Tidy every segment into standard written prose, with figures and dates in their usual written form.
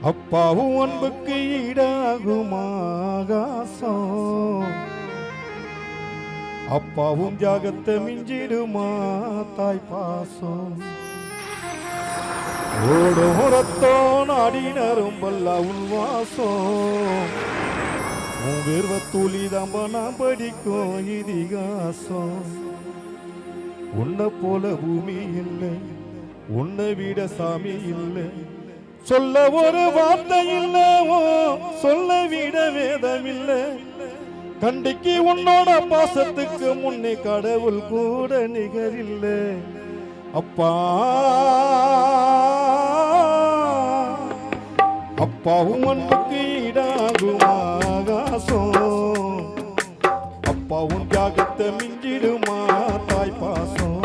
அப்பாவும் அன்புக்கு ஈடாகுமா ஆகாசம், அப்பாவும் தியாகத்தை மிஞ்சிடுமா தாய் பாசம். ஓடும் ரத்தோ நாடினரும் வல்ல உள்வாசம், உன் வேர்வ துளி தம்பனா படிக்கும் இதிகாசம். உன்னை போல பூமி இல்லை, உன்னை விட சாமி இல்லை, சொல்ல ஒரு வார்த்தை இல்லவோ, சொல்ல விட வேதம் இல்லை. கண்டிக்கு உன்னோட பாசத்துக்கு முன்னே கடவுள் கூட நிகரில்லை. அப்பா அப்பாவும் அன்புக்கு ஈடாகும் ஆகாசம், அப்பாவும் தியாகத்தை மிஞ்சிடுமா தாய் பாசம்.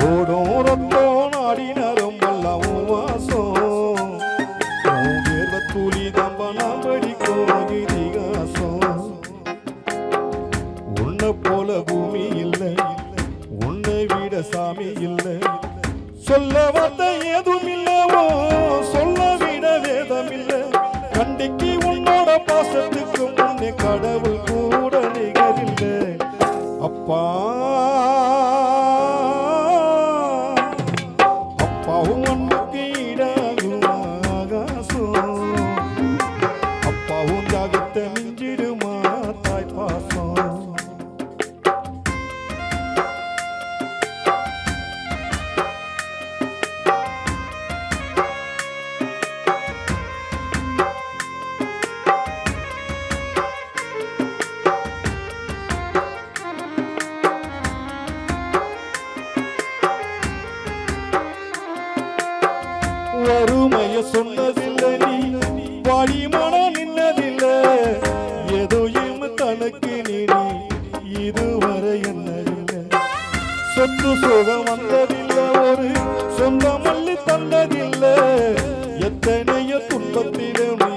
ஓடும் ரத்தோ நாடினரும் வல்லம் வாசம், வேர்வ துளி தம்பனா படிக்கும் இதிகாசம். உன்னை போல பூமி இல்லை, உன்னை விட சாமி இல்லை, சொல்ல வார்த்தை ஏதும் இல்லவோ, சொல்ல விட வேதம் இல்லை. கண்டிக்கு உன்னோட பாசத்துக்கு முன்னே கடவுள் கூட நிகரில்லை. அப்பா அப்பாவும் அன்புக்கு ஈடாகும் ஆகாசம், அப்பாவும் தியாகத்தை மிஞ்சிடுமா தாய் பாசம். வறுமைய சொன்னதில்லை நீ, வாடி மனம் நின்னதில்லை, எதையும் தனக்கு நீ இதுவரை என்னதில்லை. சொத்து சுகம் வந்ததில்லை, ஒரு சொந்தம் அள்ளி தந்ததில்லை, எத்தனையோ துன்பத்திலும் நீ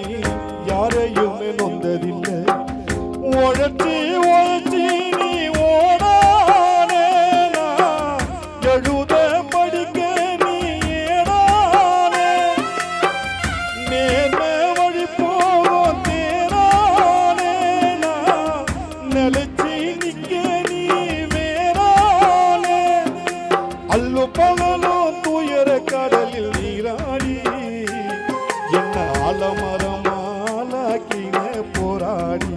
யாரையுமே நொந்ததில்லை. உழைச்சி உழைச்சி நீ ஓடானே, எழுத படிக்க நீ ஏடானே, நேர்ம வழி போகும் தேரானே, நிலைச்சி நிக்க நீ வேறானே. அல்லு பகலும் துயர கடலில் நீராடி என்ன ஆலமரமாலாக்கின போராடி.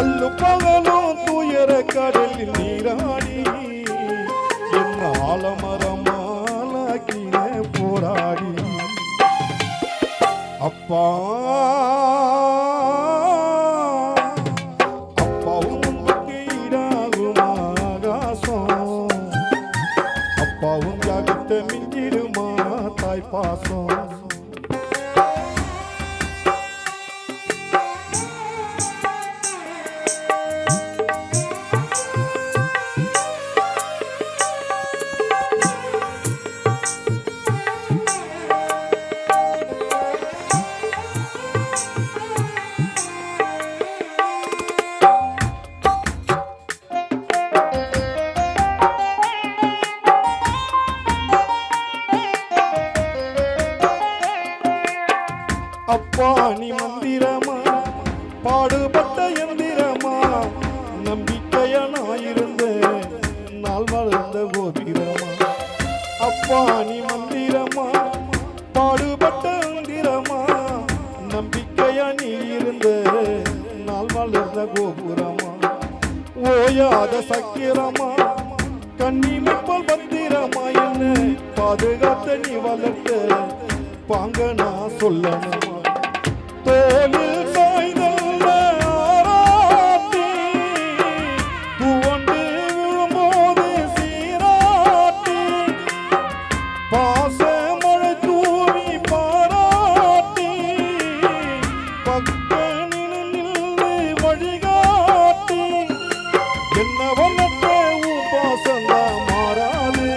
அல்லு பகலும் துயர கடலில் நீராடி என்ன ஆலமரமாலாக்கின போராடி. அப்பா அப்பாவும் அன்புக்கு ஈடாகும் ஆகாசம், அப்பாவும் தியாகத்தை மிஞ்சிடுமா தாய் பாசம். அப்பா நீ மந்திரமா, பாடுபட்ட எந்திரமா, நம்பிக்கையா நான் இருந்த நாள் வளர்ந்த கோபிரமா. அப்பா நீ மந்திரமா, பாடுபட்ட எந்திரமா, நம்பிக்கையா நீ இருந்த நாள் வளர்ந்த கோபுரமா. ஓயாத சக்கிரமா, கண்ணிமைப்பல் பத்திரமா, என்ன பாதுகாத்த நீ வளர்த்த பாங்க நான் சொல்லணுமா. தோளில் சாய்தல்ல ஆராட்டி, துவண்டு விழும்போது சீராட்டி, பாச மழை தூவி பாராட்டி, பக்க நின்று வழிகாட்டி. என்ன வண்ணத்த உன் பாசந்தான் மாறாது,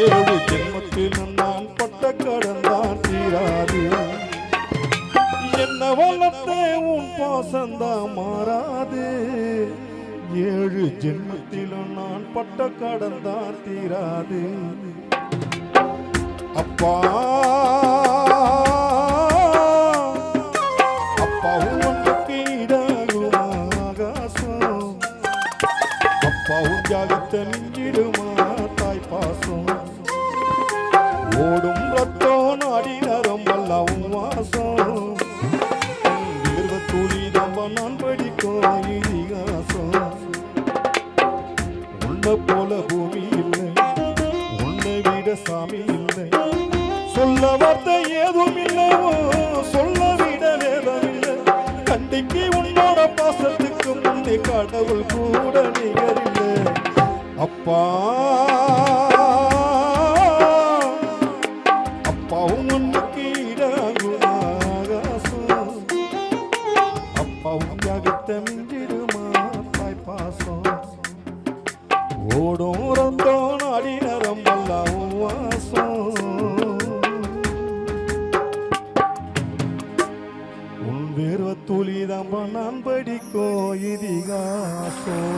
ஏழு ஜென்மத்தில் நான் பட்ட கடந்தான் தீராது. என்ன வளர்த்த உன் பாசந்தான் மாறாது, ஏழு ஜென்மத்திலும் நான் பட்ட கடந்தான் தீராது. அப்பா அப்பாவும் ஒன்றுக்கு ஈடாகுமா ஆகாசம் அப்பாவும் தியாகத்தை மிஞ்சிடுமா தாய் பாசம் ஓடும் ரத்தம் நாடி நரம்பெல்லாம் வாசம் துளி தம்ப நான் படிக்கும் இதிகாசம் உன்னை போல பூமி இல்லை உன்னை விட சாமி இல்லை சொல்ல வார்த்தை ஏதும் இல்லவோ சொல்ல விட வேதம் இல்லை கண்டிக்கு உன்னோட பாசத்துக்கு முன்னே கடவுள் கூட நிகரில்லை அப்பா அப்பாவும் ஒன்றுக்கு ஈடாகும் ஆகாசம் அப்பாவும் தியாகத்தை மிஞ்சிடுமா தாய் பாசம் ஓடும் ரத்தம் நாடி நரம்பெல்லாம் வாசம் உன் வேர்வ துளிதம்ப நான் படிக்கும் இதிகாசம்